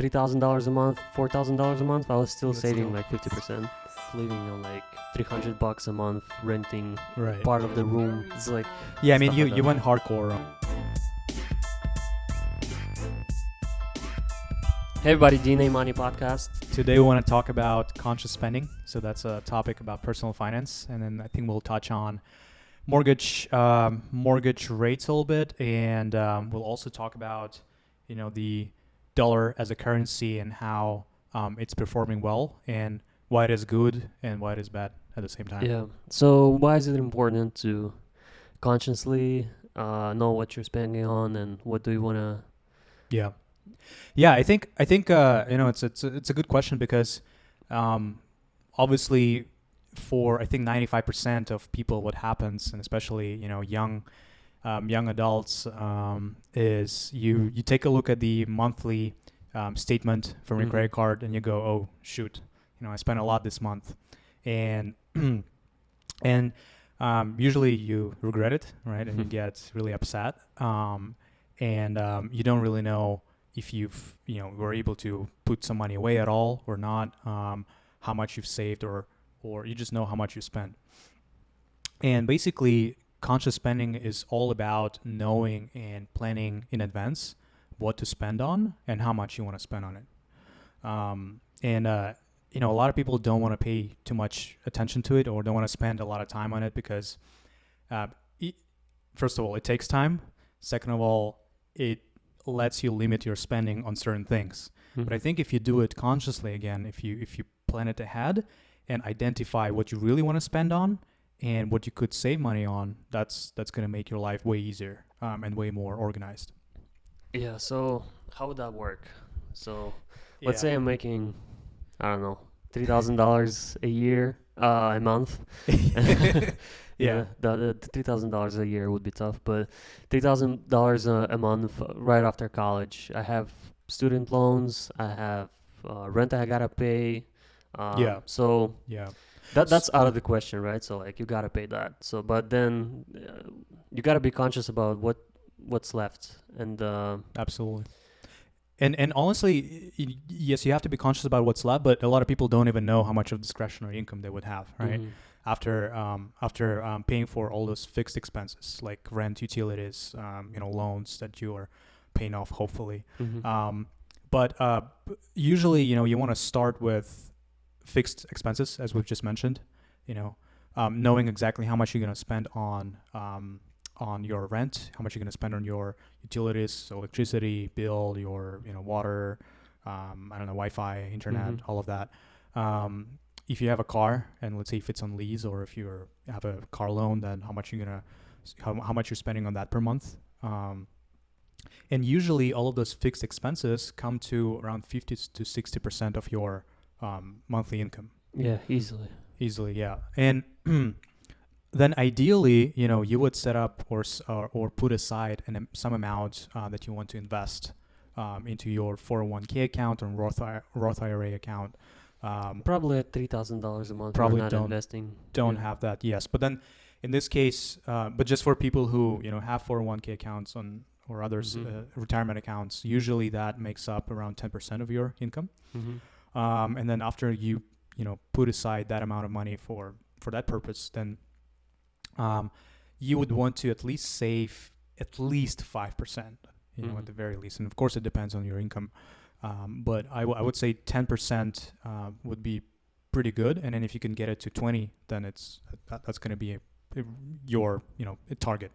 $3,000 a month, $4,000 a month, I was still That's saving still- like 50%, living on like $300 a month, renting Right. part of the room. It's like, Yeah, I mean, stuff you like you that. went hardcore. hey everybody, DNA Money Podcast. Today we want to talk about conscious spending. So that's a topic about personal finance, and then I think we'll touch on mortgage rates a little bit, and we'll also talk about the dollar as a currency and how it's performing well and why it is good and why it is bad at the same time. Yeah. So why is it important to consciously know what you're spending on and what do you want to? Yeah. I think it's a good question because obviously for I think 95% of people, what happens, and especially young adults, is you take a look at the monthly statement from your credit card and you go, oh shoot, I spent a lot this month, and and usually you regret it, right? And you get really upset, and you don't really know if you've were able to put some money away at all or not, how much you've saved, or you just know how much you spent. And basically conscious spending is all about knowing and planning in advance what to spend on and how much you want to spend on it. A lot of people don't want to pay too much attention to it or don't want to spend a lot of time on it because first of all, it takes time. Second of all, it lets you limit your spending on certain things. But I think if you do it consciously, again, if you plan it ahead and identify what you really want to spend on and what you could save money on, that's going to make your life way easier and way more organized. Yeah. So how would that work? So let's say I'm making, I don't know, $3,000 a year, a month. Yeah. The $3,000 a year would be tough, but $3,000 a month right after college. I have student loans. I have rent I gotta pay. So Yeah. that's out of the question, right? So like you gotta pay that. So but then you gotta be conscious about what's left and Absolutely. And honestly, yes, you have to be conscious about what's left, but a lot of people don't even know how much of discretionary income they would have, right? After paying for all those fixed expenses like rent, utilities, loans that you are paying off, hopefully. But usually, you want to start with fixed expenses, as we've just mentioned. Knowing exactly how much you're going to spend on your rent, how much you're going to spend on your utilities, so electricity bill, your water, Wi-Fi, internet, all of that. If you have a car, and let's say if it's on lease, or if you have a car loan, then how much you're spending on that per month. And usually all of those fixed expenses come to around 50 to 60% of your monthly income. Yeah, easily. Yeah. And then ideally, you would set up or put aside some amount that you want to invest into your 401k account or Roth IRA account. Probably at $3,000 a month. Probably not investing. Don't have that. Yes, but then in this case, but just for people who have 401k accounts or others retirement accounts, usually that makes up around 10% of your income. And then after you put aside that amount of money for that purpose, then you would want to at least save at least 5%, at the very least. And of course, it depends on your income. But I would say 10% would be pretty good. And then if you can get it to 20, then that's going to be your a target.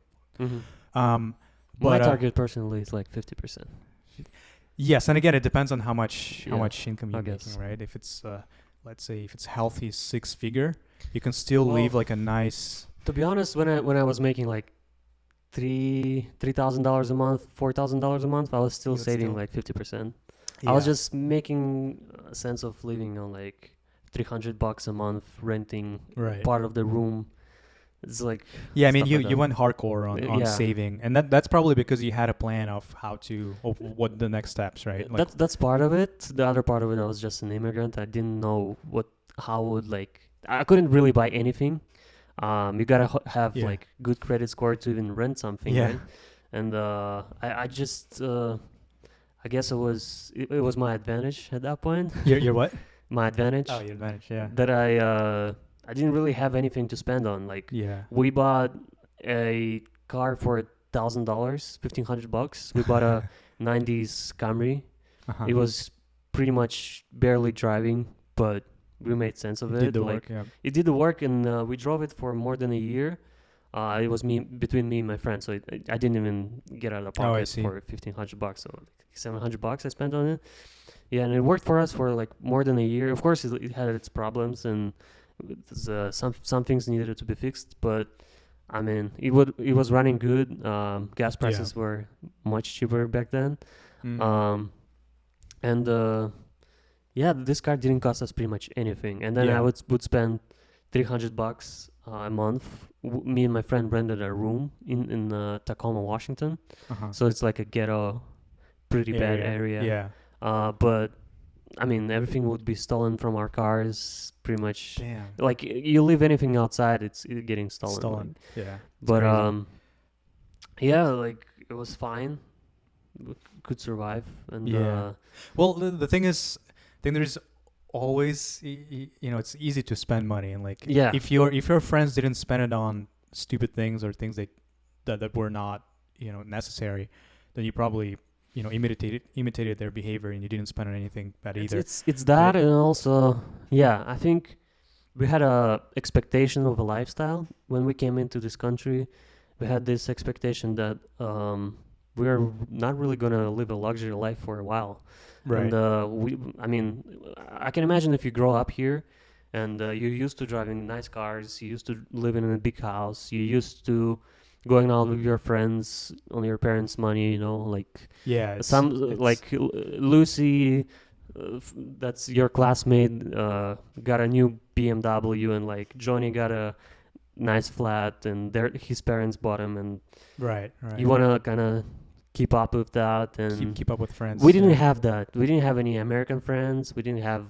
My target personally is like 50%. Yes, and again, it depends on how much income you're guess. making, right? If it's let's say if it's healthy 6-figure, you can still leave like a nice. To be honest, when I was making like $3,000 a month, $4,000 a month, I was still saving like 50%. I was just making a sense of living on like $300 a month, renting part of the room. It's like I mean, you went hardcore on saving, and that's probably because you had a plan of what the next steps, right? Like, that's part of it. The other part of it, I was just an immigrant. I didn't know I couldn't really buy anything. You gotta have like good credit score to even rent something, right? And I I guess it was my advantage at that point. Your what? My advantage. Oh, your advantage. Yeah. That I didn't really have anything to spend on. Like Yeah. we bought a car for $1,000, $1,500. We bought a '90s Camry. Uh-huh. It was pretty much barely driving, but we made sense of it. Did the like work. Yeah. it did the work, and we drove it for more than a year. It was between me and my friend, so I didn't even get out of the pocket for $1,500. So like $700 I spent on it. Yeah, and it worked for us for like more than a year. Of course, it had its problems, and some things needed to be fixed. But I mean, it was running good. Gas prices were much cheaper back then. And this car didn't cost us pretty much anything. And then I would spend $300 a month. Me and my friend rented a room in Tacoma, Washington. So it's like a ghetto, pretty bad area. Yeah. But I mean, everything would be stolen from our cars. Pretty much. Damn. Like you leave anything outside, it's getting stolen. Like, yeah. But like it was fine. We could survive. And well, the thing is, there's always it's easy to spend money, and like if your friends didn't spend it on stupid things or things that were not necessary, then you probably imitated their behavior, and you didn't spend on anything bad either. It's that, and also I think we had a expectation of a lifestyle when we came into this country. We had this expectation that we're not really gonna live a luxury life for a while. Right. And I can imagine if you grow up here and you're used to driving nice cars, you used to living in a big house, you used to going out with your friends on your parents' money, like Lucy, that's your classmate, got a new BMW, and like Johnny got a nice flat, and his parents bought him, and right. You want to kind of keep up with that and keep up with friends. We didn't have that. We didn't have any American friends. We didn't have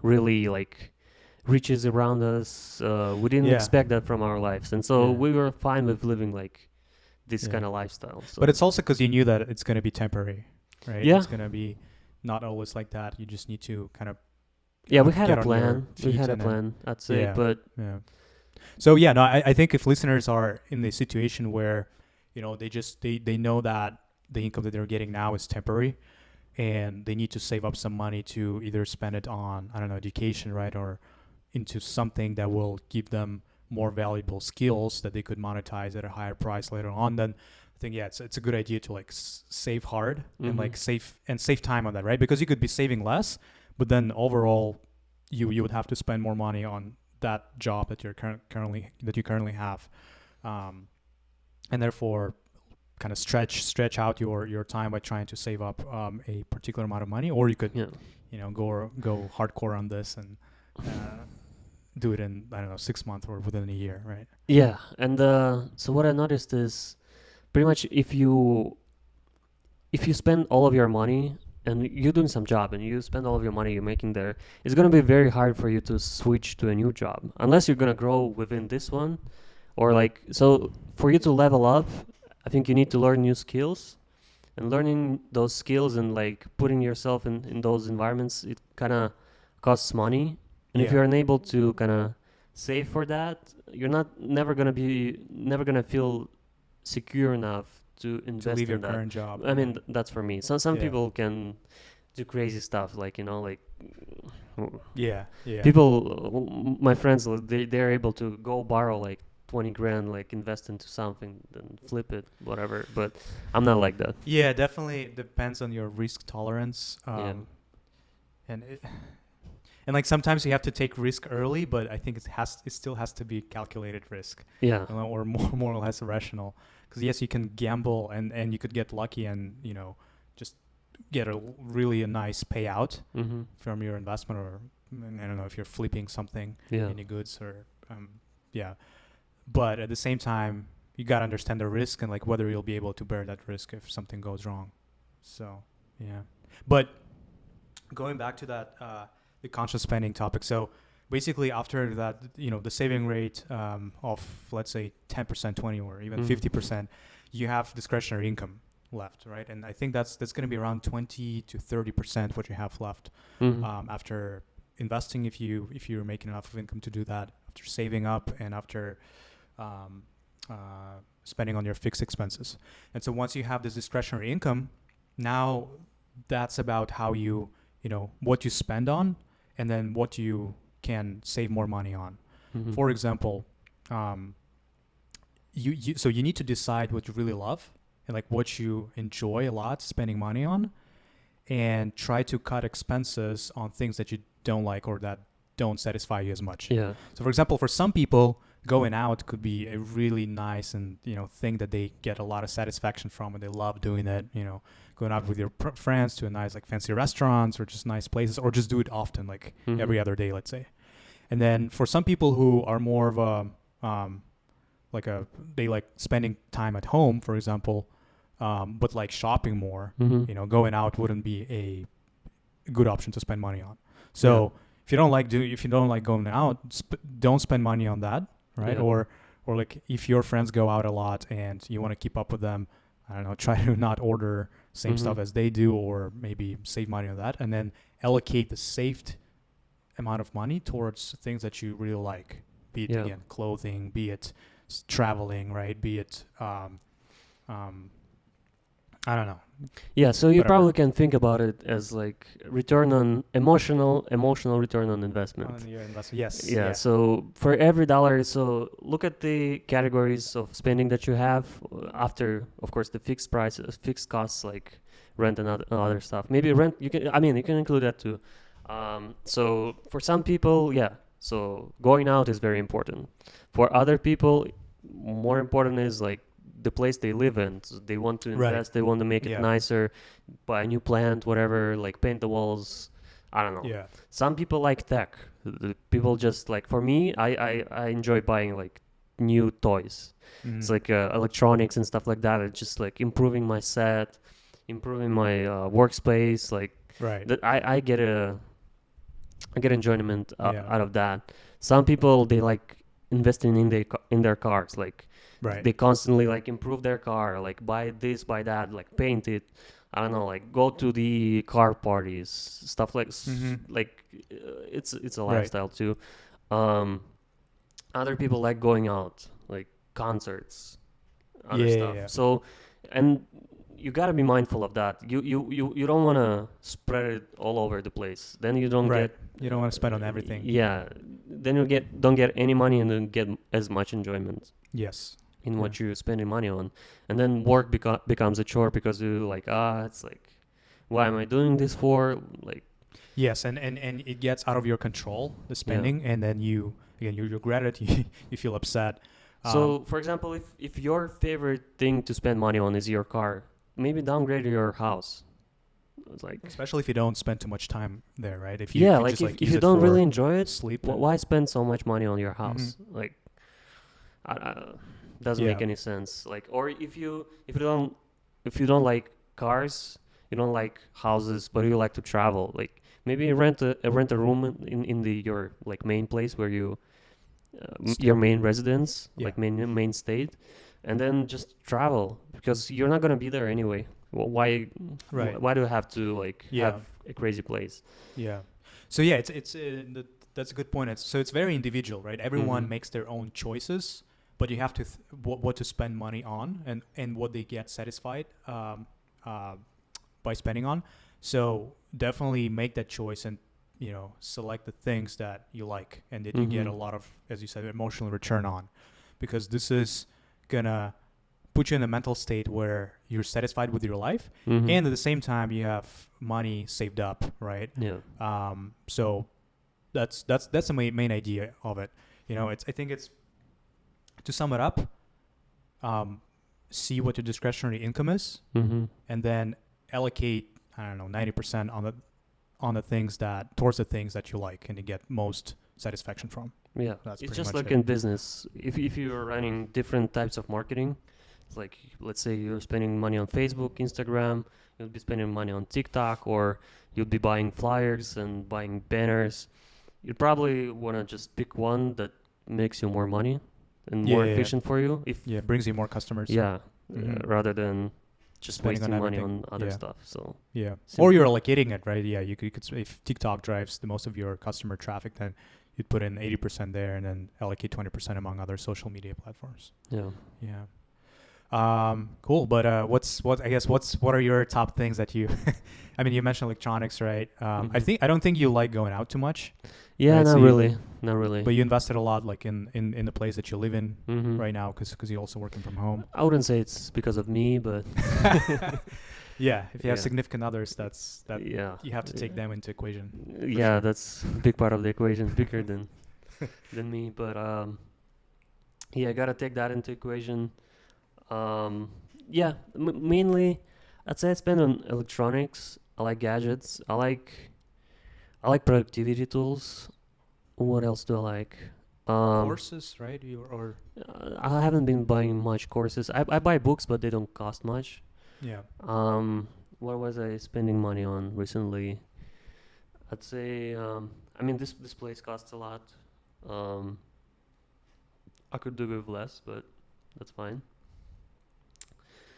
really like riches around us. We didn't expect that from our lives, and so we were fine with living like this kind of lifestyle. So. But it's also because you knew that it's going to be temporary, right? Yeah, it's going to be not always like that. You just need to kind of we had a plan. We had a plan, I'd say, but So no, I think if listeners are in the situation where they know that the income that they're getting now is temporary, and they need to save up some money to either spend it on, I don't know, education, right, or into something that will give them more valuable skills that they could monetize at a higher price later on, then I think it's a good idea to like save hard and like save time on that, right? Because you could be saving less, but then overall you would have to spend more money on that job that you currently have, and therefore kind of stretch out your time by trying to save up a particular amount of money, or you could go hardcore on this and do it in, I don't know, 6 months or within a year, right? Yeah, and so what I noticed is pretty much if you spend all of your money and you're doing some job and you spend all of your money you're making there, it's going to be very hard for you to switch to a new job unless you're going to grow within this one, or like, so for you to level up, I think you need to learn new skills, and learning those skills and like putting yourself in those environments, it kind of costs money. And if you're unable to kind of save for that, you're never gonna feel secure enough to invest to leave in your that. current job. I mean, that's for me. Some people can do crazy stuff, like people. My friends, they're able to go borrow like 20 grand, like invest into something, then flip it, whatever. But I'm not like that. Yeah, definitely depends on your risk tolerance. And like sometimes you have to take risk early, but I think it still has to be calculated risk. Yeah. Or more or less rational. Because yes, you can gamble and you could get lucky and just get a nice payout from your investment, or I don't know if you're flipping something, any goods or But at the same time, you gotta understand the risk and like whether you'll be able to bear that risk if something goes wrong. So but going back to that. The conscious spending topic. So basically after that, the saving rate of, let's say 10%, 20, or even 50%, you have discretionary income. left, right? And I think that's going to be around 20 to 30% what you have left after investing, if you're making enough of income to do that, after saving up, and after spending on your fixed expenses. And so once you have this discretionary income, now that's about how you know what you spend on, and then what you can save more money on. For example, so you need to decide what you really love and like what you enjoy a lot spending money on, and try to cut expenses on things that you don't like or that don't satisfy you as much. Yeah. So for example, for some people, going out could be a really nice and thing that they get a lot of satisfaction from, and they love doing it. Going out with your friends to a nice like fancy restaurants or just nice places, or just do it often, like every other day, let's say. And then for some people who are more of a they like spending time at home, for example, but like shopping more. Going out wouldn't be a good option to spend money on. So if you don't like going out, don't spend money on that, right? Yeah. Or like if your friends go out a lot and you want to keep up with them, I don't know, try to not order same stuff as they do, or maybe save money on that, and then allocate the saved amount of money towards things that you really like. Be it again clothing, be it traveling, right? Be it I don't know. Yeah, so you probably can think about it as like emotional return on investment. On your investment, yes. Yeah, so for every dollar, so look at the categories of spending that you have after, of course, the fixed costs like rent and other stuff. Maybe rent, you can include that too. So for some people, so going out is very important. For other people, more important is like the place they live in. So they want to invest, they want to make it nicer, buy a new plant, whatever, like paint the walls. I don't know. Yeah. Some people like tech. The people just like, for me, I enjoy buying like new toys. It's like electronics and stuff like that. It's just like improving my set, improving my workspace. Like I get enjoyment out of that. Some people, they like investing in their cars, like they constantly like improve their car, like buy this, buy that, like paint it. I don't know, like go to the car parties, stuff like like it's a lifestyle too. Other people like going out, like concerts, other stuff. So, and you gotta be mindful of that. You don't want to spread it all over the place. Then you don't get. You don't want to spend on everything. Yeah. Then you don't get any money and don't get as much enjoyment. Yes. In what you're spending money on, and then work becomes a chore because you're like, it's like, why am I doing this for? Like. Yes, and it gets out of your control, the spending, and then you regret it. You feel upset. So, for example, if your favorite thing to spend money on is your car, maybe downgrade your house. It's like, especially if you don't spend too much time there, right? If you don't really enjoy it, sleep. Why spend so much money on your house? Like, doesn't make any sense. Like, or if you don't like cars, you don't like houses, but you like to travel, like maybe rent a room in your like main place where you your main residence, like main state, and then just travel, because you're not gonna be there anyway. Well, why do you have to like have a crazy place? Yeah. So that's a good point. It's very individual, right? Everyone makes their own choices, but you have to what to spend money on and what they get satisfied by spending on. So definitely make that choice and select the things that you like and that you get a lot of, as you said, emotional return on, because this is gonna put you in a mental state where you're satisfied with your life, and at the same time you have money saved up, right? Yeah. So that's the main idea of it. I think it's, to sum it up, see what your discretionary income is, and then allocate, 90% on the things towards the things that you like and you get most satisfaction from. Yeah, it's just like in business. If you're running different types of marketing, it's like, let's say you're spending money on Facebook, Instagram, you'll be spending money on TikTok, or you'll be buying flyers and buying banners. You probably want to just pick one that makes you more money and more efficient for you. Brings you more customers. Yeah, rather than just spending wasting on money everything. on other stuff. So Yeah. sim- Or you're like eating it, right? Yeah. You could if TikTok drives the most of your customer traffic, then you'd put in 80% there and then allocate 20% among other social media platforms. yeah. Yeah. Cool. But what are your top things that you? I mean, you mentioned electronics, right? I don't think you like going out too much. Yeah, right? not So really, not really. But you invested a lot, like in the place that you live in Mm-hmm. right now, because you're also working from home. I wouldn't say it's because of me, but Yeah, if you have Yeah. significant others, that yeah, you have to take them into equation. yeah, sure. that's a big part of the equation, bigger than me. But yeah, I gotta take that into equation. Yeah, mainly, I'd say I spend on electronics. I like gadgets. I like productivity tools. What else do I like? Courses, right? I haven't been buying much courses. I buy books, but they don't cost much. Yeah. What was I spending money on recently? I'd say, I mean, this place costs a lot. Um, I could do with less, but that's fine.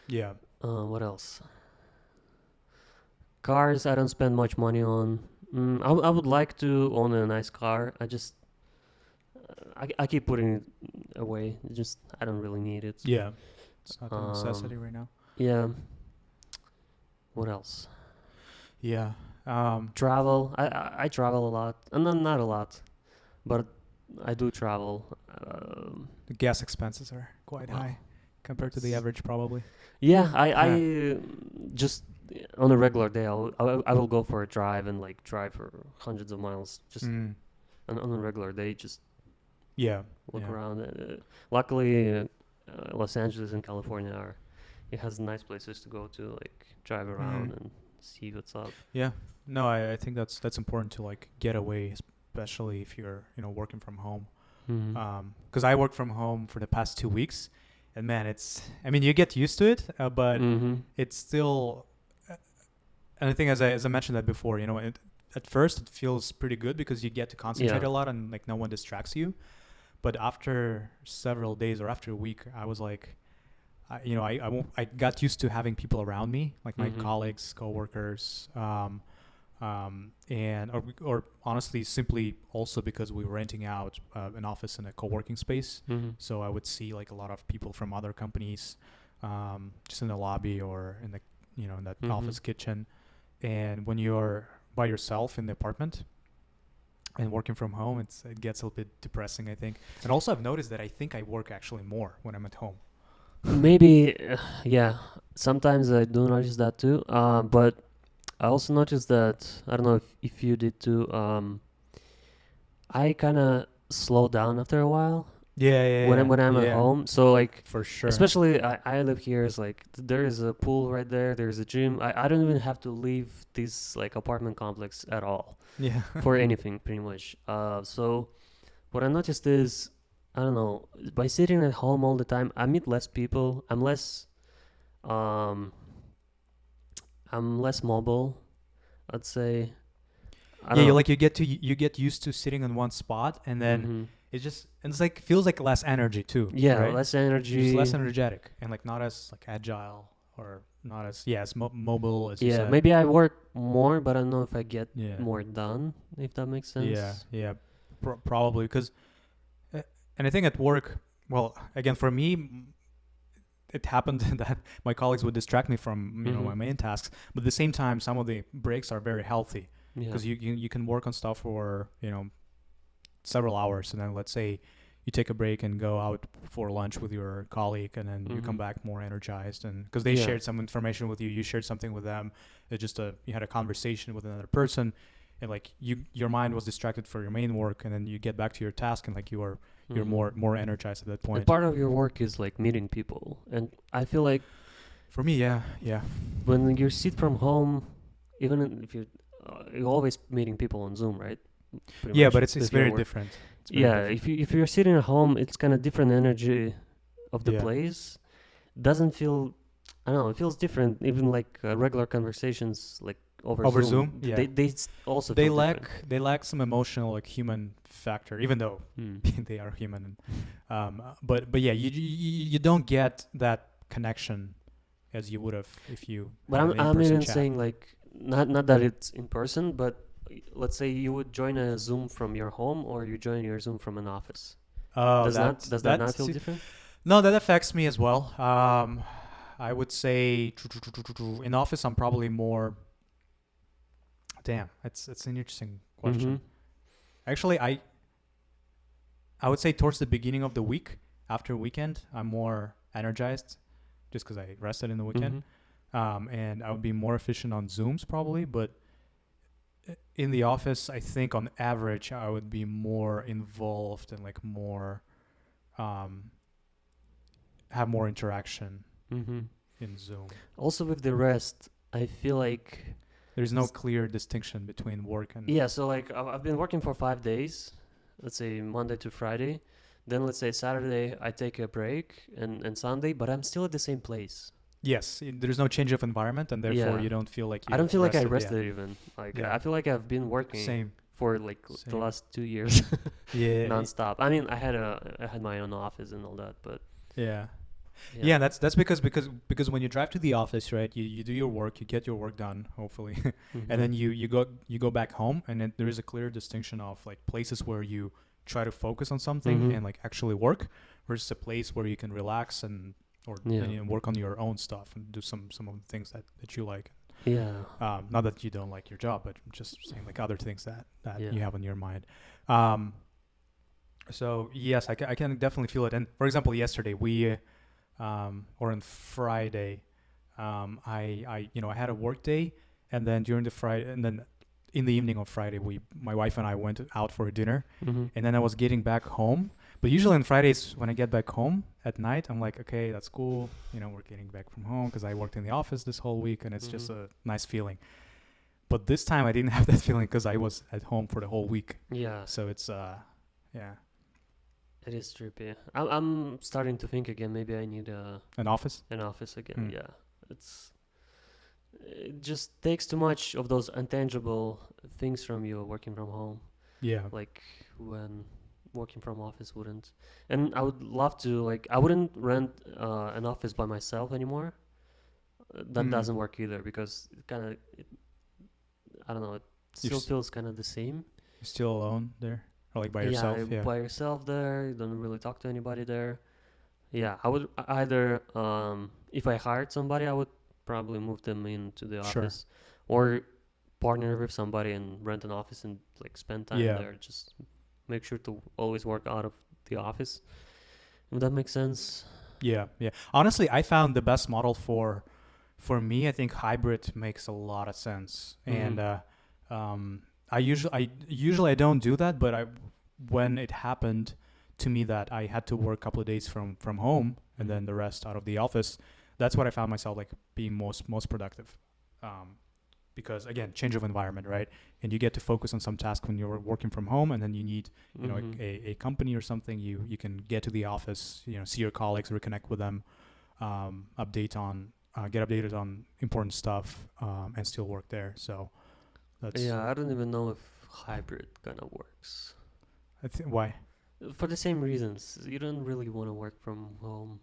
Yeah. What else? Cars, I don't spend much money on. I would like to own a nice car. I keep putting it away. I don't really need it. Yeah. It's not a necessity right now. Yeah. What else? Yeah. Travel. I travel a lot. Not a lot, but I do travel. The gas expenses are quite Wow. high compared to the That's- average, probably. Yeah, I just on a regular day I will go for a drive and like drive for hundreds of miles just on a regular day, just Yeah. look Yeah. around. Luckily, Los Angeles and California it has nice places to go to, like drive around and see what's up. Yeah. No, I think that's important to like get away, especially if you're working from home. Because I work from home for the past 2 weeks, and man, I mean, you get used to it, but it's still. And I think as I mentioned that before, at first it feels pretty good because you get to concentrate Yeah. a lot and like no one distracts you. But after several days or after a week, I was like, I got used to having people around me, like my colleagues, coworkers, and or honestly, simply also because we were renting out an office in a co-working space. So I would see like a lot of people from other companies, just in the lobby or in the in that office kitchen. And when you're by yourself in the apartment and working from home, it gets a little bit depressing, I think. And also, I've noticed that I think I work actually more when I'm at home. Maybe, yeah. Sometimes I do notice that too. But I also noticed that, I don't know if you did too. I kind of slow down after a while. Yeah. When I'm at home. So like, for sure. especially I live here. It's like there is a pool right there. There's a gym. I don't even have to leave this like apartment complex at all. Yeah. For anything, pretty much. So what I noticed is, I don't know, by sitting at home all the time, I meet less people. I'm less mobile, I'd say. I don't know. You get used to sitting in one spot, and then it's like feels like less energy too. Yeah, right? less You're energy. just less energetic and like not as like agile or not as mobile as you Yeah, said. maybe I work more, but I don't know if I get Yeah. more done, if that makes sense. Yeah, probably because, and I think at work, well, again for me, it happened that my colleagues would distract me from my main tasks, but at the same time, some of the breaks are very healthy because you can work on stuff for several hours, and then let's say you take a break and go out for lunch with your colleague, and then you come back more energized, and because they shared some information with you, you shared something with them. It's just you had a conversation with another person, and like your mind was distracted for your main work, and then you get back to your task, and like you're more energized at that point. And part of your work is like meeting people, and I feel like for me, yeah, when you sit from home, even if you're always meeting people on Zoom, right? Yeah, but it's very different. If you're sitting at home, it's kind of different energy of the place. Doesn't feel, I don't know, it feels different. Even like regular conversations, like over Zoom. Yeah. They also they feel lack different. they lack some emotional like human factor, even though they are human. But yeah, you don't get that connection as you would have if you But had an I'm in-person even chat. saying like not that it's in person, but let's say you would join a Zoom from your home or you join your Zoom from an office. Oh, Does that not feel different? no, that affects me as well. I would say in office I'm probably more. Damn, it's an interesting Mm-hmm. question. Actually, I would say towards the beginning of the week, after weekend, I'm more energized, just because I rested in the weekend, Mm-hmm. and I would be more efficient on Zooms probably. But in the office, I think on average I would be more involved and like more, um, have more interaction Mm-hmm. in Zoom. Also with the rest, I feel like There's no clear distinction between work and yeah. So like I've been working for 5 days, let's say Monday to Friday. Then let's say Saturday I take a break and Sunday, but I'm still at the same place. yes, there's no change of environment, and therefore Yeah. you don't feel like I don't you've feel like I rested. rested even. Like Yeah, I feel like I've been working same, for like the same. last 2 years Yeah, nonstop. I mean, I had my own office and all that, but yeah. yeah. Yeah, that's because when you drive to the office, right? You do your work, you get your work done, hopefully, and Mm-hmm. then you go back home, and then there is a clear distinction of like places where you try to focus on something Mm-hmm. and like actually work, versus a place where you can relax and or Yeah. and, work on your own stuff and do some of the things that you like. Yeah. Not that you don't like your job, but I'm just saying like other things that Yeah. you have on your mind. Um, so yes, I can definitely feel it. And for example, yesterday or on Friday, I had a work day, and then during the Friday, and then in the evening of Friday, my wife and I went out for a dinner, Mm-hmm. and then I was getting back home. But usually on Fridays when I get back home at night, I'm like, okay, that's cool. We're getting back from home because I worked in the office this whole week, and it's just Mm-hmm. a nice feeling. But this time I didn't have that feeling because I was at home for the whole week. Yeah. So it's yeah, It is trippy. I'm starting to think again. Maybe I need an office. an office again. Mm. Yeah. It just takes too much of those intangible things from you working from home. Yeah. Like when working from office wouldn't. And I would love to like I wouldn't rent an office by myself anymore. That Mm. doesn't work either because I don't know, it You're still feels kind of the same. You're still alone there, or like by yourself. Yeah. By yourself there, you don't really talk to anybody there. Yeah, I would either if I hired somebody, I would probably move them into the Sure. office or partner with somebody and rent an office and like spend time Yeah. there. Just make sure to always work out of the office. If that makes sense. Yeah. Yeah. Honestly, I found the best model for me. I think hybrid makes a lot of sense, Mm-hmm. and I usually I don't do that, but when it happened to me that I had to work a couple of days from home and then the rest out of the office, that's what I found myself like being most productive. Because again, change of environment, right? And you get to focus on some task when you're working from home, and then you need Mm-hmm. a company or something. You can get to the office, see your colleagues, reconnect with them, get updated on important stuff, and still work there. So that's Yeah, I don't even know if hybrid kind of works. I think why. For the same reasons, you don't really want to work from home.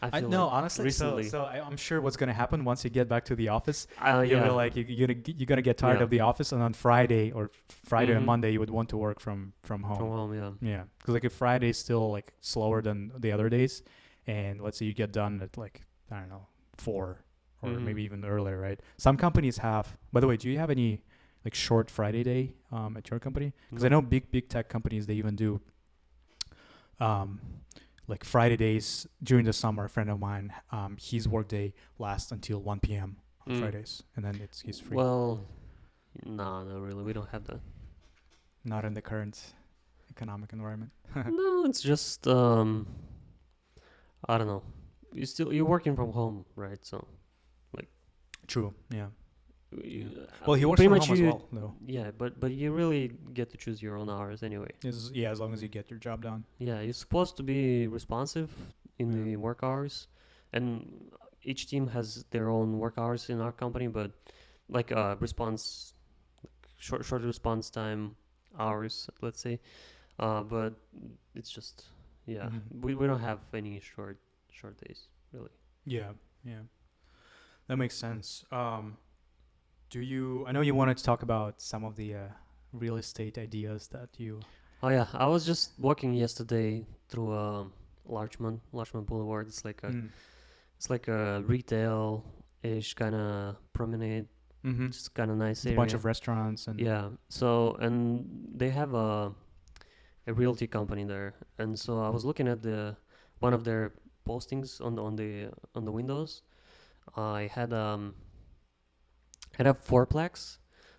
I I feel no like honestly. recently. So I'm sure what's gonna happen once you get back to the office. You'll be Yeah. like you're gonna get tired Yeah. of the office, and on Friday and Mm-hmm. Monday you would want to work from From home. home, yeah. Yeah, because like if Friday's still like slower than the other days, and let's say you get done at like I don't know 4 or Mm-hmm. maybe even earlier, right? Some companies have. By the way, do you have any like short Friday day at your company? Because I know big tech companies they even do like Friday days during the summer. A friend of mine, his workday lasts until 1 p.m. on Fridays, and then he's free. Well, no, not really. We don't have that. Not in the current economic environment. No, it's just I don't know. You're working from home, right? So True. Yeah. you- Well, he works pretty from much home as you, well, though. yeah, but you really get to choose your own hours anyway. Yeah, as long as you get your job done. Yeah, you're supposed to be responsive in Yeah. the work hours, and each team has their own work hours in our company, but like response, short response time hours, let's say. But it's just yeah, Mhm. we don't have any short days really. Yeah. Yeah. That makes sense. I know you wanted to talk about some of the real estate ideas that you. Oh yeah, I was just walking yesterday through Larchmont Boulevard. It's like a retail-ish kind of promenade. Mm-hmm. Just kind of nice It's a area. bunch of restaurants and. Yeah. So and they have a realty company there, and so I was looking at the one of their postings on the windows. I had a fourplex,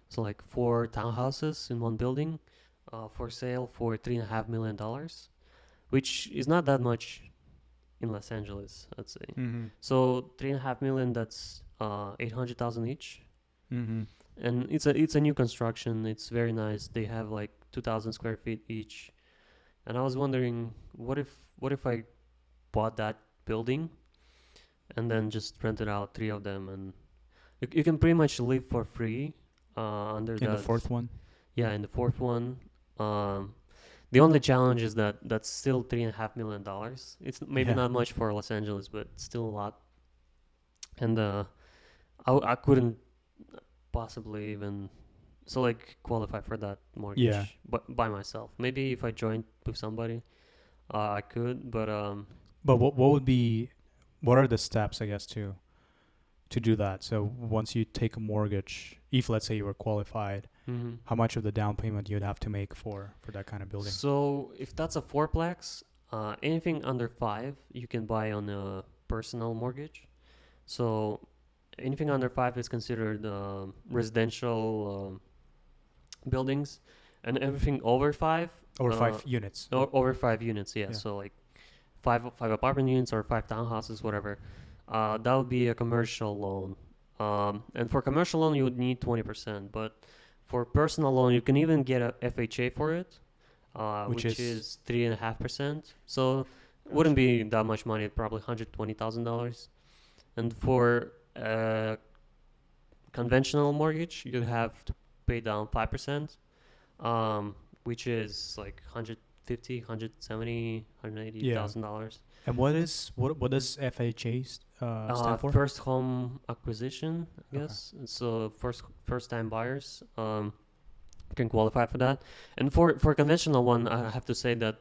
so like four townhouses in one building, for sale for $3.5 million, which is not that much in Los Angeles, I'd say. Mm-hmm. So 3.5 million, that's 800,000 each, Mm-hmm. and it's a new construction. It's very nice. They have like 2,000 square feet each, and I was wondering, what if I bought that building and then just rented out three of them, and you can pretty much live for free under In the fourth one. Yeah, in the fourth one. Um, the only challenge is that that's still $3.5 million. It's maybe Yeah. not much for Los Angeles, but still a lot. And I couldn't possibly even qualify for that mortgage, Yeah. but by myself. Maybe if I joined with somebody, I could. But But what are the steps, I guess, to do that? So once you take a mortgage, if let's say you were qualified, how much of the down payment you'd have to make for that kind of building? So if that's a fourplex, anything under 5 you can buy on a personal mortgage. So anything under 5 is considered residential buildings, and everything over 5. Over 5 units. Over 5 units, yeah. Yeah. So like five apartment units or 5 townhouses, whatever. That would be a commercial loan. And for commercial loan, you would need 20%. But for personal loan, you can even get a FHA for it, which is 3.5%. So it wouldn't be that much money, probably $120,000. And for conventional mortgage, you have to pay down 5%, which is like 150, 170, $180,000. And what does FHA stand for? First home acquisition, I guess. Okay. So first time buyers can qualify for that. And for conventional one, I have to say that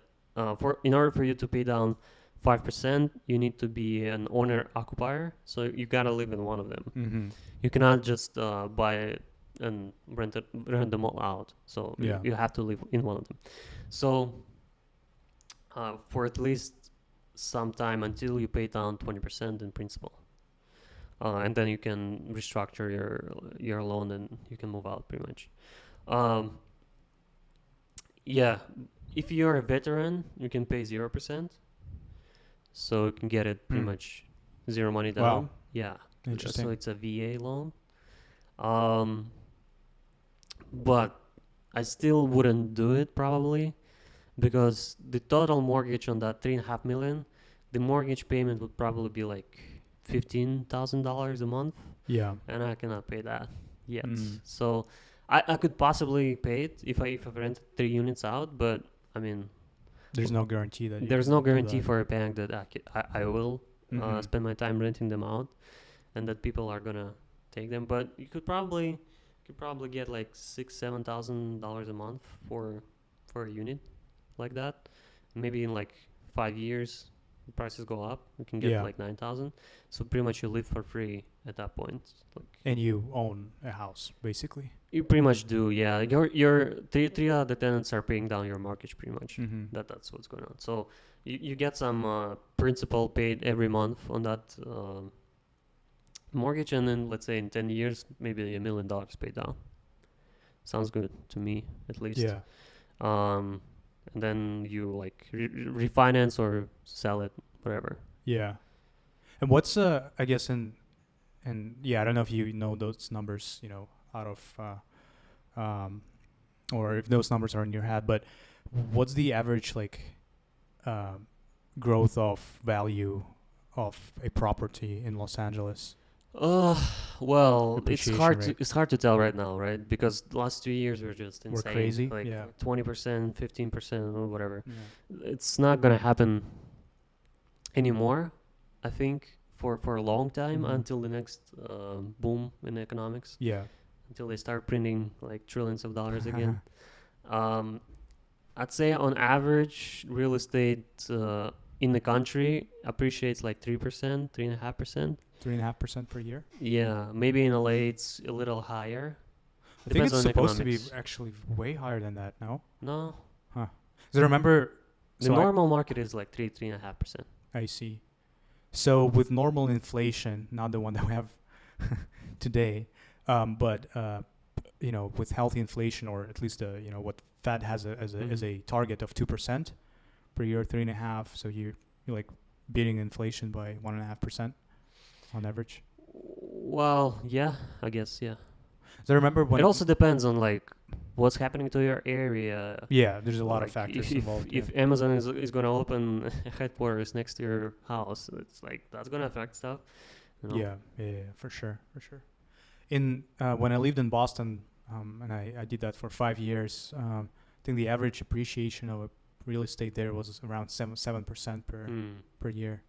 in order for you to pay down 5%, you need to be an owner occupier. So you gotta live in one of them. Mm-hmm. You cannot just buy it and rent them all out. So you have to live in one of them. So for at least some time until you pay down 20% in principal, and then you can restructure your loan and you can move out pretty much. If you're a veteran, you can pay 0%, so you can get it pretty much zero money down. Wow. Yeah, interesting. So it's a VA loan, but I still wouldn't do it probably, because the total mortgage on that 3.5 million, the mortgage payment would probably be like $15,000 a month. Yeah. And I cannot pay that yet. So I could possibly pay it if I rent 3 units out, but I mean, there's no guarantee that there's no guarantee for a bank that I will spend my time renting them out, and that people are gonna take them. But you could probably get like $6,000-$7,000 a month for a unit like that. Maybe in like 5 years, the prices go up. You can get like 9,000. So pretty much you live for free at that point. And you own a house, basically. You pretty much do, yeah. Your three of the tenants are paying down your mortgage pretty much. That's what's going on. So you get some principal paid every month on that mortgage, and then let's say in 10 years, maybe $1 million paid down. Sounds good to me, at least. Yeah. And then you like refinance or sell it, whatever. Yeah. And what's I guess I don't know if you know those numbers, out of or if those numbers are in your head, but what's the average growth of value of a property in Los Angeles? Well, it's hard to tell right now, right? Because the last 2 years were just insane. We're crazy. 20%, 15%, or whatever. Yeah. It's not gonna happen anymore, I think, for a long time until the next boom in economics. Yeah. Until they start printing like trillions of dollars again. I'd say on average, real estate in the country appreciates like 3%, 3.5%. 3.5% per year. Yeah, maybe in LA it's a little higher. I think it's supposed to be actually way higher than that. No. No. Huh. Because I remember the normal market is like 3.5%. I see. So with normal inflation, not the one that we have today, but with healthy inflation, or at least what Fed has as a target of 2% per year, 3.5%. So you're like beating inflation by 1.5% on average. Well, yeah, I guess, yeah. So I remember when it also depends on like what's happening to your area. Yeah, there's a lot of factors involved. If Amazon is going to open headquarters next to your house, it's like that's going to affect stuff. Yeah, for sure. In when I lived in Boston, and I did that for 5 years, I think the average appreciation of real estate there was around 7% per year.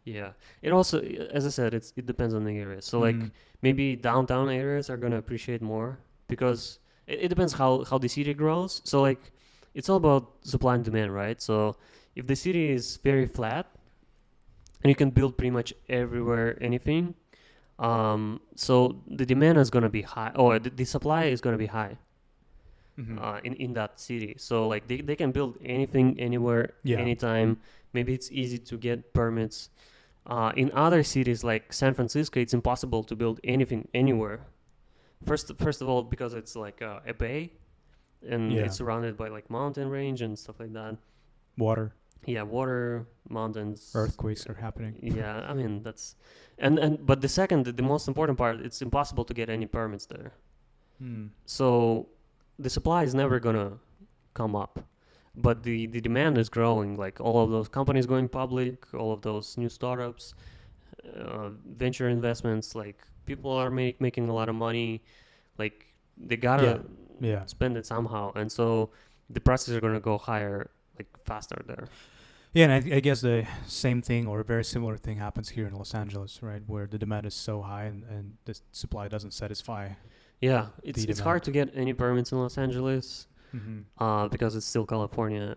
Yeah, it also, as I said, it depends on the area. So like maybe downtown areas are gonna appreciate more because it depends how the city grows. So like it's all about supply and demand, right? So if the city is very flat and you can build pretty much everywhere anything, so the demand is gonna be high, or the supply is gonna be high in that city. So like they can build anything anywhere anytime. Maybe it's easy to get permits. In other cities like San Francisco, it's impossible to build anything anywhere. First of all, because it's like a bay, and it's surrounded by like mountain range and stuff like that. Water. Yeah, water, mountains. Earthquakes are happening. Yeah, I mean that's, but the most important part, it's impossible to get any permits there. So the supply is never gonna come up. But the demand is growing, like all of those companies going public, all of those new startups, venture investments, like people are making a lot of money, like they gotta spend it somehow. And so the prices are going to go higher, like faster there. Yeah, and I guess the same thing or a very similar thing happens here in Los Angeles, right? Where the demand is so high and the supply doesn't satisfy. Yeah, it's hard to get any permits in Los Angeles. Because it's still California.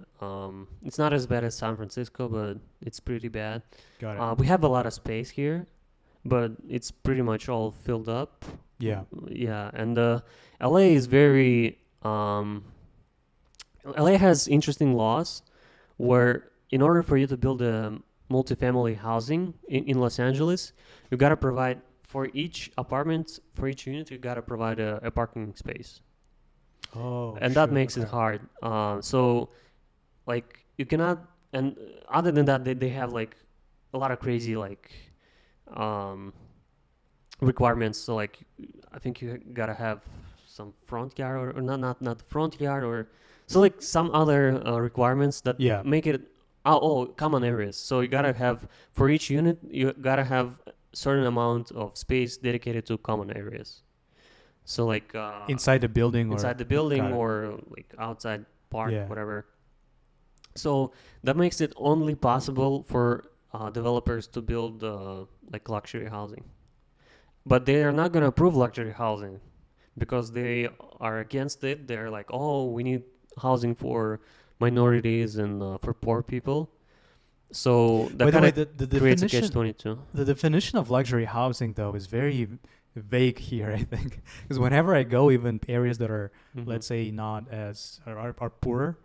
It's not as bad as San Francisco, but it's pretty bad. Got it. We have a lot of space here, but it's pretty much all filled up. Yeah. Yeah, and LA is very... LA has interesting laws where in order for you to build a multifamily housing in Los Angeles, you got to provide for each apartment, for each unit, you got to provide a parking space. Oh, and that makes it hard. So, like, you cannot. And other than that, they have like a lot of crazy like requirements. So, like, I think you gotta have some front yard or not front yard or so like some other requirements that make it common areas. So you gotta have for each unit, you gotta have a certain amount of space dedicated to common areas. So like inside the building or like outside park, whatever. So that makes it only possible for developers to build like luxury housing. But they are not going to approve luxury housing because they are against it. They're like, oh, we need housing for minorities and for poor people. So that kind of creates a catch-22. The definition of luxury housing, though, is very vague here, I think, because whenever I go, even areas that are let's say not as are poor,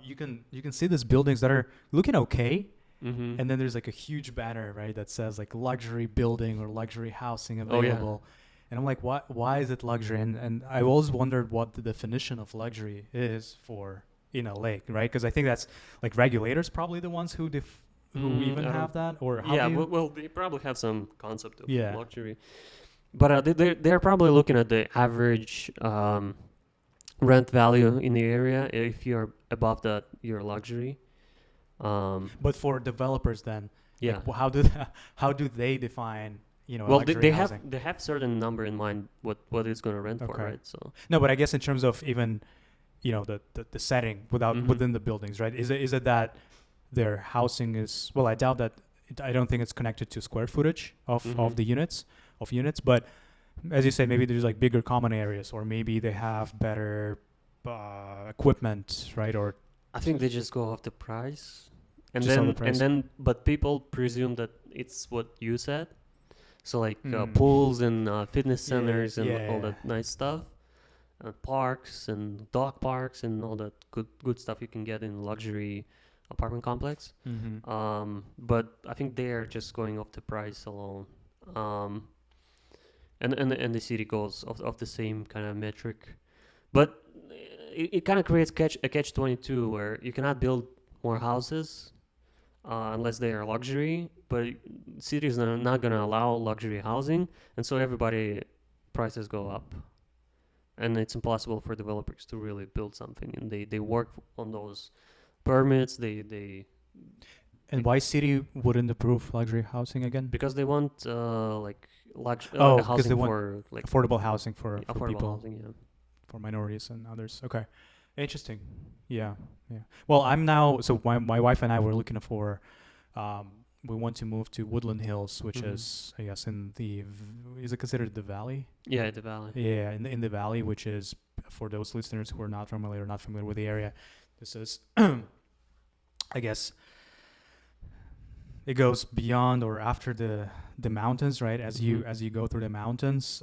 you can see these buildings that are looking okay, and then there's like a huge banner, right, that says like luxury building or luxury housing available. And I'm like, why is it luxury? And I always wondered what the definition of luxury is for in LA, right? Because I think that's like regulators probably the ones who even have that, or how well they probably have some concept of luxury, but they're probably looking at the average rent value in the area. If you're above that, you're luxury. But for developers, then like, how do they define they housing? have certain number in mind what it's going to rent for, right? So no, but I guess in terms of even the setting within the buildings, right? Is it that their housing is, well, I doubt that I don't think it's connected to square footage of the units. But as you say, maybe there's like bigger common areas, or maybe they have better equipment, right? Or I think they just go off the price, and just on then the price. but people presume that it's what you said. So like pools and fitness centers and all that nice stuff, parks and dog parks and all that good stuff you can get in luxury apartment complex. But I think they're just going off the price alone. And the city goes of the same kind of metric, but it kind of creates a catch 22 where you cannot build more houses unless they are luxury, but cities are not going to allow luxury housing, and so everybody prices go up, and it's impossible for developers to really build something, and they work on those permits. And why city wouldn't approve luxury housing again? Because they want because they want for like affordable housing for affordable people, housing, yeah. for minorities and others. Okay, interesting. Yeah. Well, I'm now. So my wife and I were looking for. We want to move to Woodland Hills, which is, I guess, in the. Is it considered the valley? Yeah, the valley. Yeah, in the valley, which is, for those listeners who are not familiar with the area, this is, I guess, it goes beyond or after the mountains, right? As you go through the mountains,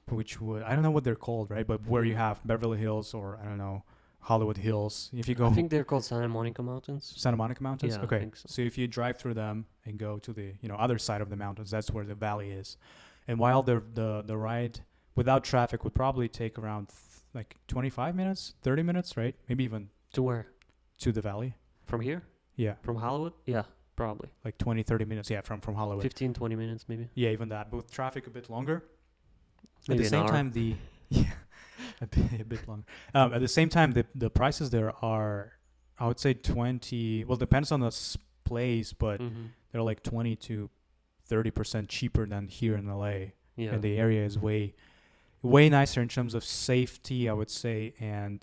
which would, I don't know what they're called, right? But where you have Beverly Hills, or I don't know, Hollywood Hills. If you go, I think they're called Santa Monica Mountains. Santa Monica Mountains. Yeah, okay. I think so. So if you drive through them and go to the other side of the mountains, that's where the valley is. And while the ride without traffic would probably take around like 25 minutes, 30 minutes, right? Maybe even To where? to the valley. From here? Yeah. From Hollywood? Yeah, probably. Like 20, 30 minutes. Yeah, from Hollywood. 15, 20 minutes maybe. Yeah, even that. But with traffic a bit longer. Maybe At the same time, a bit longer. At the same time, the prices there are, I would say 20. Well, depends on the place, but they're like 20 to 30% cheaper than here in LA. Yeah. And the area is way nicer in terms of safety, I would say, and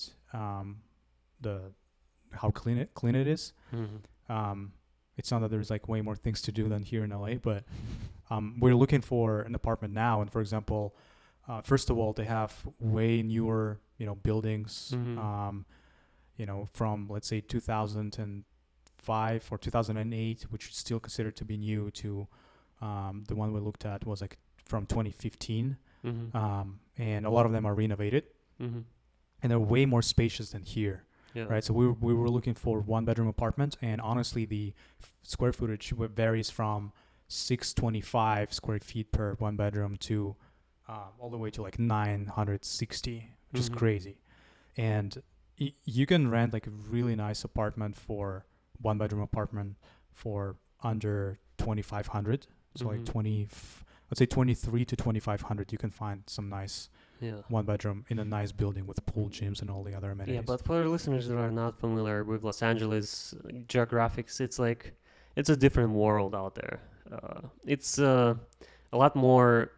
the how clean it is. It's not that there's like way more things to do than here in LA, but we're looking for an apartment now, and for example, first of all, they have way newer, buildings, from let's say 2005 or 2008, which is still considered to be new, to the one we looked at was like from 2015, and a lot of them are renovated, and they're way more spacious than here. Yeah. Right, so we were looking for 1-bedroom apartment, and honestly, the square footage varies from 625 square feet per 1-bedroom to all the way to like 960, which is crazy. And you can rent like a really nice apartment for 1-bedroom apartment for under 2,500. So like let's say 23 to 2,500. You can find some nice 1-bedroom in a nice building with pool, gyms, and all the other amenities. Yeah, but for listeners that are not familiar with Los Angeles geographics, it's a different world out there. It's a lot more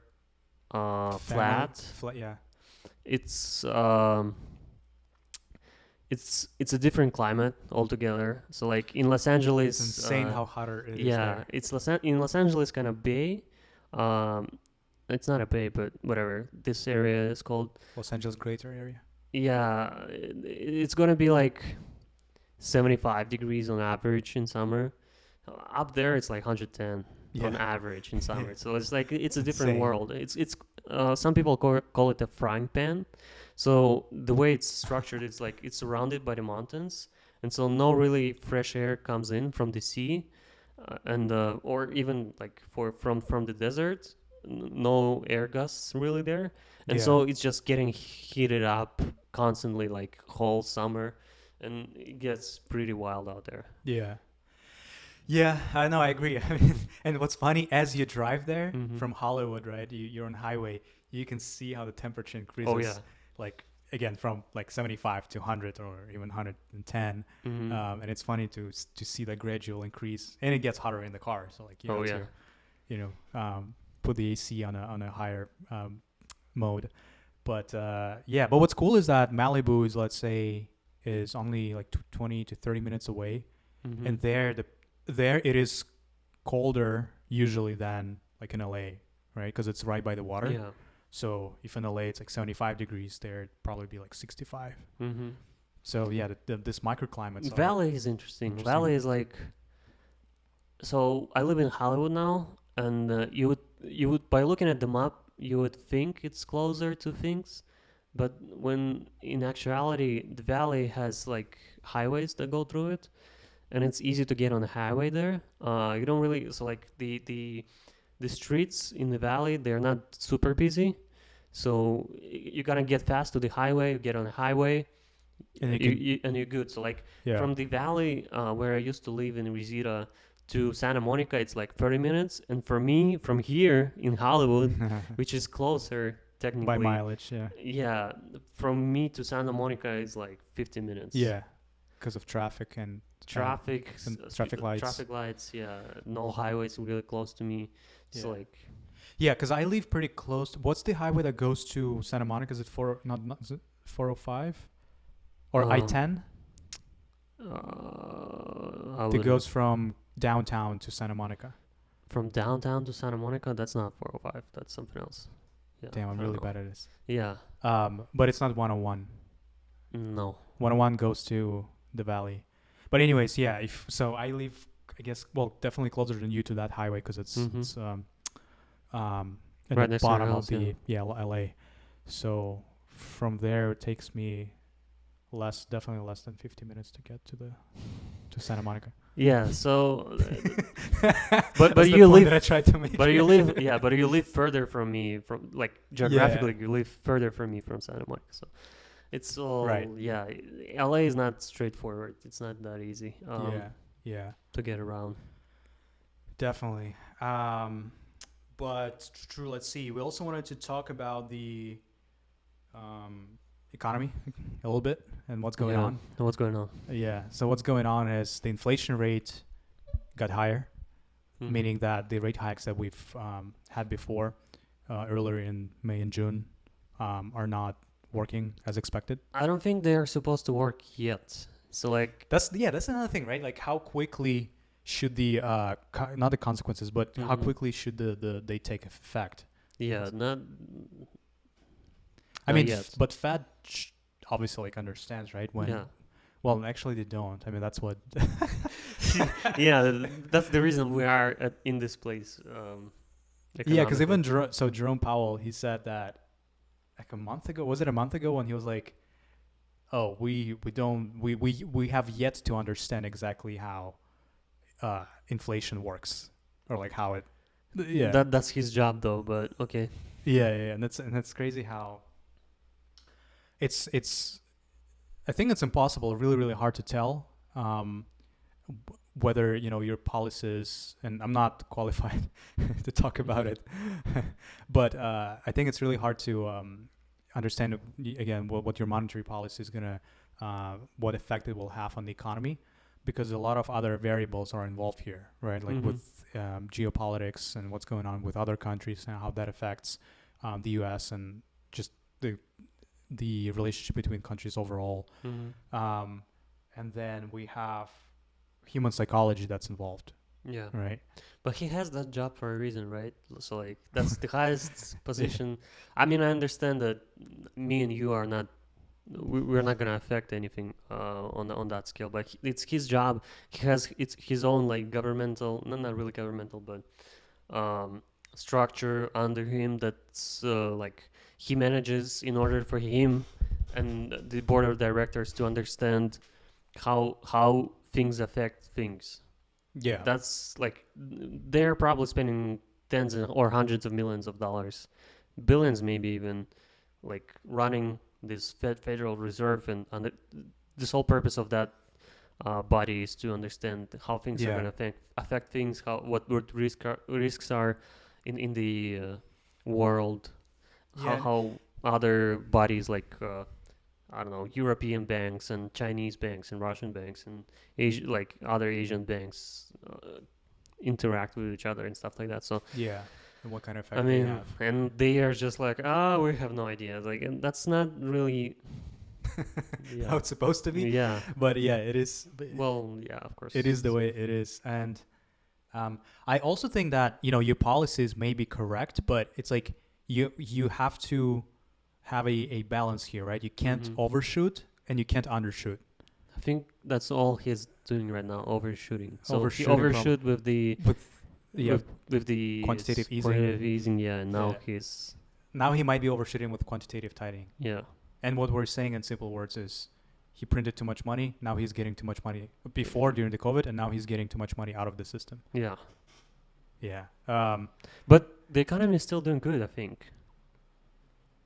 flat. Yeah. It's a different climate altogether. So like in Los Angeles, it's insane how hotter it is. Yeah, there. it's in Los Angeles kind of bay. It's not a bay, but whatever. This area is called Los Angeles Greater Area. Yeah, it's gonna be like 75 degrees on average in summer. Up there, it's like 110 on average in summer. So it's like it's a different world. It's some people call it a frying pan. So the way it's structured, it's like it's surrounded by the mountains, and so no really fresh air comes in from the sea, or even like from the desert. No air gusts really there, and so it's just getting heated up constantly, like whole summer, and it gets pretty wild out there. Yeah, I know, I agree. I mean, and what's funny, as you drive there from Hollywood, right? You're on highway. You can see how the temperature increases. Oh yeah. Like again, from like 75 to 100 or even 110, and it's funny to see the gradual increase, and it gets hotter in the car. So like put the AC on a higher mode. But but what's cool is that Malibu is, let's say, is only like 20 to 30 minutes away, and there there it is colder usually than like in LA, right? Because it's right by the water. Yeah. So if in LA it's like 75 degrees, there it'd probably be like 65. Mm-hmm. So yeah, this microclimates. Valley is interesting. Valley is like, so I live in Hollywood now, and you would by looking at the map you would think it's closer to things, but when in actuality the valley has like highways that go through it, and it's easy to get on the highway there. You don't really, so like the streets in the valley, they're not super busy, so you gotta get fast to the highway. You get on the highway, and you're good. So like from the valley where I used to live in Reseda to Santa Monica, it's like 30 minutes, and for me from here in Hollywood, which is closer technically by mileage, from me to Santa Monica is like 50 minutes. Because of traffic and traffic lights. No highways really close to me. It's like because I live pretty close. What's the highway that goes to Santa Monica? Is it is it 405 or I-10? It goes from downtown to Santa Monica. From downtown to Santa Monica? That's not 405. That's something else. Damn, I'm really bad at this. But it's not 101. No. 101 goes to the valley. But anyways, if so, I live, I guess, definitely closer than you to that highway because it's at right the bottom of the LA. So from there, it takes me definitely less than 50 minutes to get to Santa Monica. So but you live that I tried to make. But you live further from me, from like geographically you live further from me from Santa Monica. So it's all LA is not straightforward. It's not that easy to get around. Definitely. But true, let's see. We also wanted to talk about the economy a little bit and what's going on. So what's going on is the inflation rate got higher, meaning that the rate hikes that we've had before earlier in May and June are not working as expected. I don't think they're supposed to work yet. So like that's another thing, right? Like how quickly should the not the consequences, but how quickly should they take effect? I mean, but Fed obviously like understands, right? Well, actually they don't. I mean, that's what. That's the reason we are in this place. Because even Jerome Powell, he said that like a month ago. Was it a month ago when he was like, "Oh, we have yet to understand exactly how inflation works, or like how it." That's his job though. But okay. And that's crazy how. It's I think it's impossible, really, really hard to tell whether, your policies, and I'm not qualified to talk about it, but I think it's really hard to understand, again, what your monetary policy is going to, what effect it will have on the economy, because a lot of other variables are involved here, right? Like with geopolitics and what's going on with other countries and how that affects the U.S. and just the relationship between countries overall. And then we have human psychology that's involved. Right. But he has that job for a reason, right? So like that's the highest position. I mean, I understand that me and you are not, we're not gonna affect anything on that scale. But it's his job. It's his own like governmental, not really governmental, but structure under him that's like he manages in order for him and the board of directors to understand how things affect things. That's like they're probably spending tens or hundreds of millions of dollars, billions maybe even, like running this Federal Reserve, and this whole purpose of that body is to understand how things are going to affect things, what risks are in the world, how other bodies like I don't know, European banks and Chinese banks and Russian banks and like other Asian banks interact with each other and stuff like that. So and what kind of effect they have. And they are just like, we have no idea. Like, and that's not really how it's supposed to be. Yeah. But yeah, it is. Well, yeah, of course. It is the way it is. And I also think that, your policies may be correct, but it's like you have to have a balance here, right? You can't overshoot and you can't undershoot. I think that's all he's doing right now, overshooting. So he Overshooting overshoot with the quantitative easing, yeah, and now now he might be overshooting with quantitative tightening. Yeah. And what we're saying in simple words is he printed too much money. Now he's getting too much money before, during the COVID, and now he's getting too much money out of the system. Yeah. Yeah. But the economy is still doing good, I think.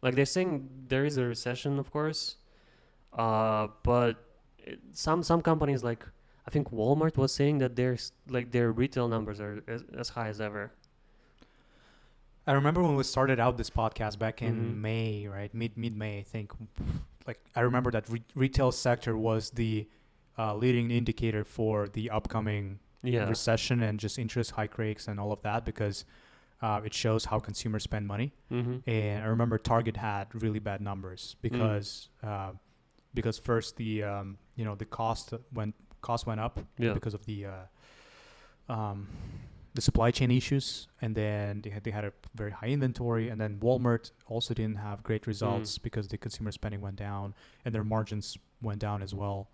Like they're saying there is a recession, of course. But some companies, like I think Walmart was saying that their retail numbers are as high as ever. I remember when we started out this podcast back in May, right? Mid-May, I think. Like I remember that retail sector was the leading indicator for the upcoming recession and just interest hike rates and all of that, because it shows how consumers spend money. And I remember Target had really bad numbers because first the cost went up because of the supply chain issues, and then they had a very high inventory, and then Walmart also didn't have great results because the consumer spending went down and their margins went down as well.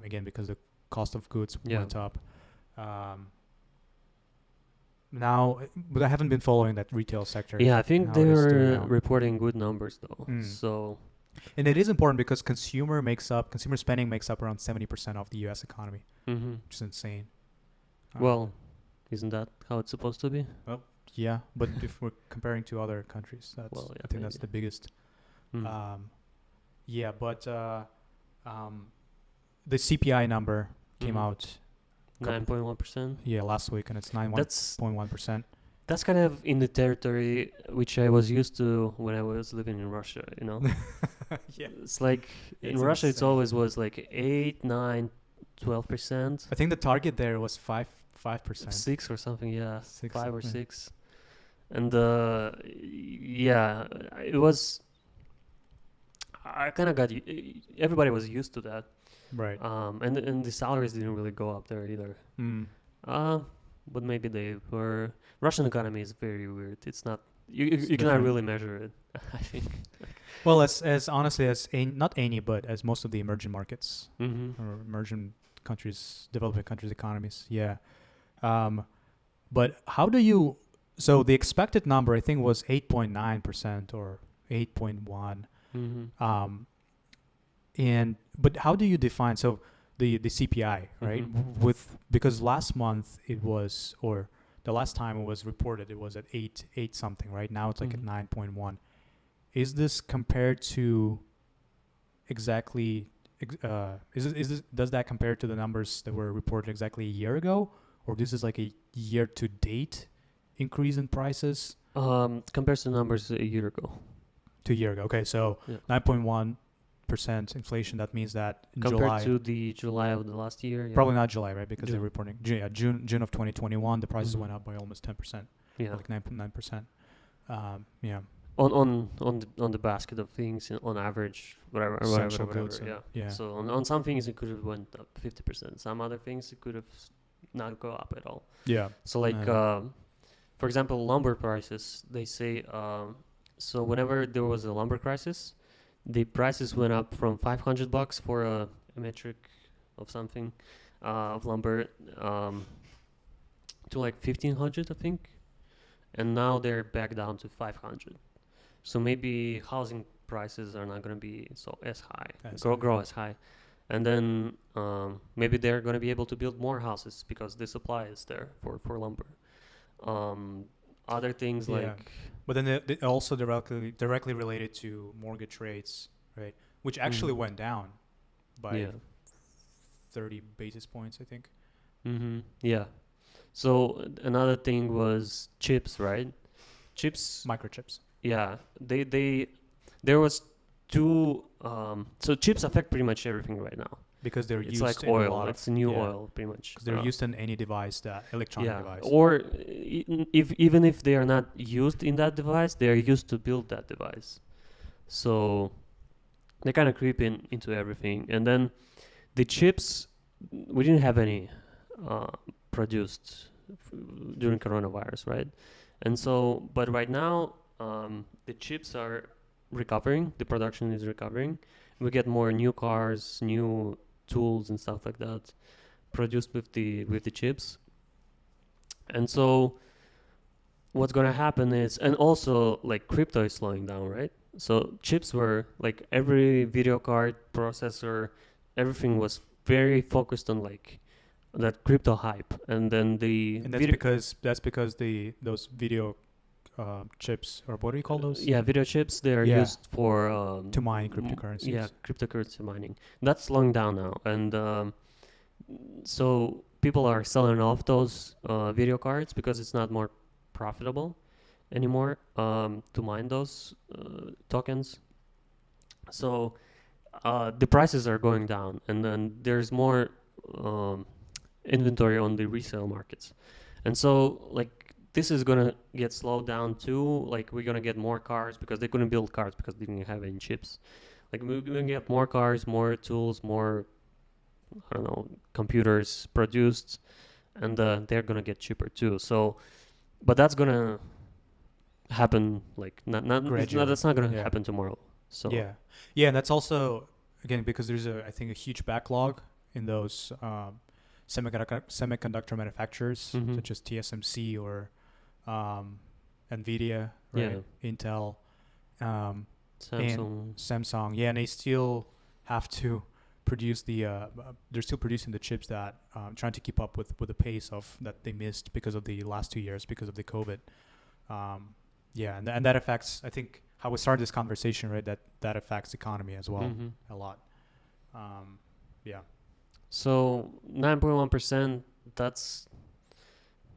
Again, because the cost of goods went up. Now, but I haven't been following that retail sector. Yeah, I think they're reporting good numbers though. So, and it is important because consumer spending makes up around 70% of the U.S. economy, which is insane. Well, isn't that how it's supposed to be? Well, yeah, but if we're comparing to other countries, I think that's the biggest. Yeah, but the CPI number came out 9.1%. Yeah, last week, and it's 9.1%. That's kind of in the territory which I was used to when I was living in Russia. Yeah, it's like in Russia, it's always was like 8, 9, 12%. I think the target there was 5%. 6 or something, yeah. 5 or 6. And it was, I kind of got, everybody was used to that. Right. And the salaries didn't really go up there either. But maybe they were, Russian economy is very weird. It's not, you cannot really measure it, I think. Well, as honestly as, not any, but as most of the emerging markets, or emerging countries, developing countries' economies, yeah. But how do you, so the expected number I think was 8.9% or 8.1. But how do you define, so the CPI, right? Because last month it was, or the last time it was reported, it was at 8 something, right? Now it's like at 9.1. Is this compared to exactly, does that compare to the numbers that were reported exactly a year ago? Or this is like a year-to-date increase in prices? Compares to numbers a year ago. 2 years ago. Okay, so 9.1% inflation. That means that in compared July, to the July of the last year. Probably not July, right? Because they're reporting June of 2021. The prices went up by almost 10%. Yeah, like 9.9%. Yeah. On the basket of things, on average, whatever. Goods. Yeah. So on some things it could have went up 50%. Some other things it could have not go up at all. Yeah. So like, for example, lumber prices. They say so whenever there was a lumber crisis, the prices went up from $500 for a metric of something of lumber to like 1,500, I think, and now they're back down to 500. So maybe housing prices are not going to be as high, grow as high. And then maybe they're going to be able to build more houses because the supply is there for lumber. Other things like... But then they also directly related to mortgage rates, right? Which actually went down by 30 basis points, I think. Yeah. So another thing was chips, right? Microchips. Yeah. There was two... so chips affect pretty much everything right now. Because they're used like in oil. a lot It's a new oil, pretty much. Because they're used in any device, electronic device. Or even if they are not used in that device, they are used to build that device. So they kind of creep into everything. And then the chips, we didn't have any produced during coronavirus, right? And so, but right now, the chips are recovering. The production is recovering. We get more new cars, new tools, and stuff like that produced with the chips. And so, what's gonna happen is, and also like crypto is slowing down, right? So chips were like every video card processor, everything was very focused on like that crypto hype, and then that's because those video chips, or what do you call those? Yeah, video chips, they are used for to mine cryptocurrencies. Yeah, cryptocurrency mining. That's slowing down now, and so people are selling off those video cards because it's not more profitable anymore to mine those tokens. So the prices are going down, and then there's more inventory on the resale markets. And so like this is gonna get slowed down too. Like we're gonna get more cars because they couldn't build cars because they didn't have any chips. Like we're gonna get more cars, more tools, more, I don't know, computers produced, and they're gonna get cheaper too. So, but that's gonna happen like not that's not gonna happen tomorrow. So yeah, and that's also again because there's I think a huge backlog in those semiconductor manufacturers such as TSMC or Nvidia, right? Intel, Samsung. Yeah, and they still have to produce they're still producing the chips that trying to keep up with the pace of that they missed because of the last 2 years because of the COVID. And that affects, I think, how we started this conversation, right? That affects the economy as well a lot. So 9.1%,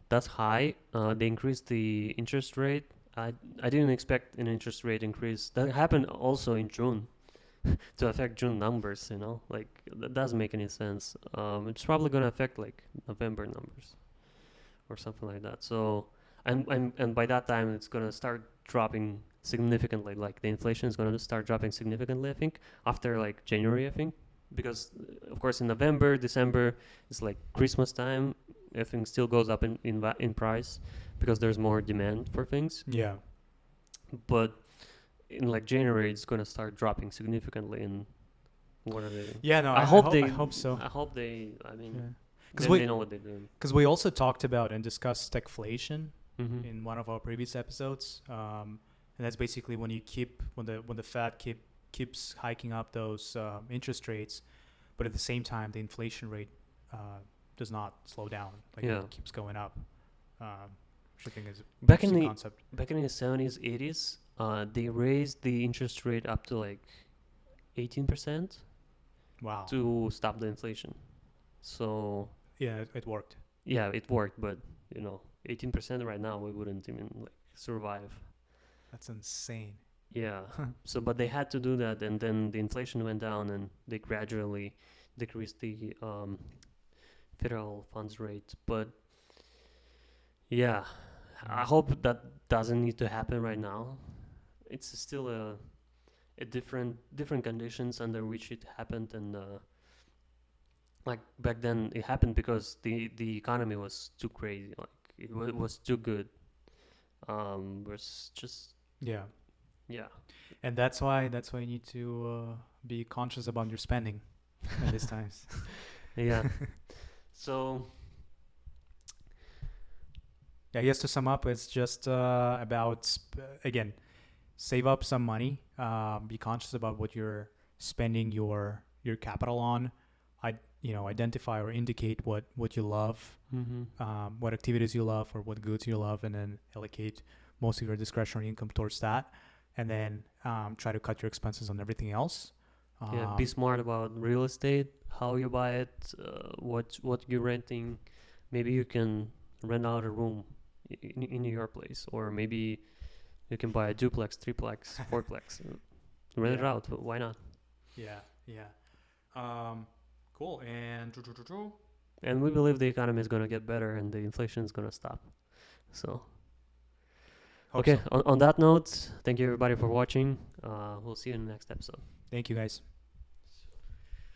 that's high. They increased the interest rate. I didn't expect an interest rate increase. That happened also in June to affect June numbers, you know? Like, that doesn't make any sense. It's probably going to affect, like, November numbers or something like that. So, and by that time, it's going to start dropping significantly. Like, the inflation is going to start dropping significantly, I think, after, like, January, I think. Because, of course, in November, December, it's, like, Christmas time. Everything still goes up in price because there's more demand for things. Yeah. But in like January, it's going to start dropping significantly. And what are they? Yeah, no, I hope so. I hope they. I mean, because they know what they're doing. Because we also talked about and discussed deflation in one of our previous episodes, and that's basically when the Fed keeps hiking up those interest rates, but at the same time the inflation rate does not slow down. Like it keeps going up. Which I think is back in the concept. Back in the 70s, 80s, they raised the interest rate up to like 18%. Wow. To stop the inflation. So yeah, it worked. Yeah, it worked, but 18% right now we wouldn't even like survive. That's insane. Yeah. So, but they had to do that, and then the inflation went down, and they gradually decreased the federal funds rate. But yeah, I hope that doesn't need to happen right now. It's still a different conditions under which it happened, and like back then it happened because the economy was too crazy, like it was too good. Was just yeah. And that's why you need to be conscious about your spending at these times. Yeah. So I guess to sum up, it's just about again, save up some money. Be conscious about what you're spending your capital on. Identify or indicate what you love, what activities you love or what goods you love, and then allocate most of your discretionary income towards that. And then try to cut your expenses on everything else. Be smart about real estate, how you buy it, what you're renting. Maybe you can rent out a room in your place, or maybe you can buy a duplex, triplex, fourplex, rent it out. Why not? Cool. And we believe the economy is going to get better and the inflation is going to stop. So okay, on that note, thank you everybody for watching. We'll see you in the next episode. Thank you, guys.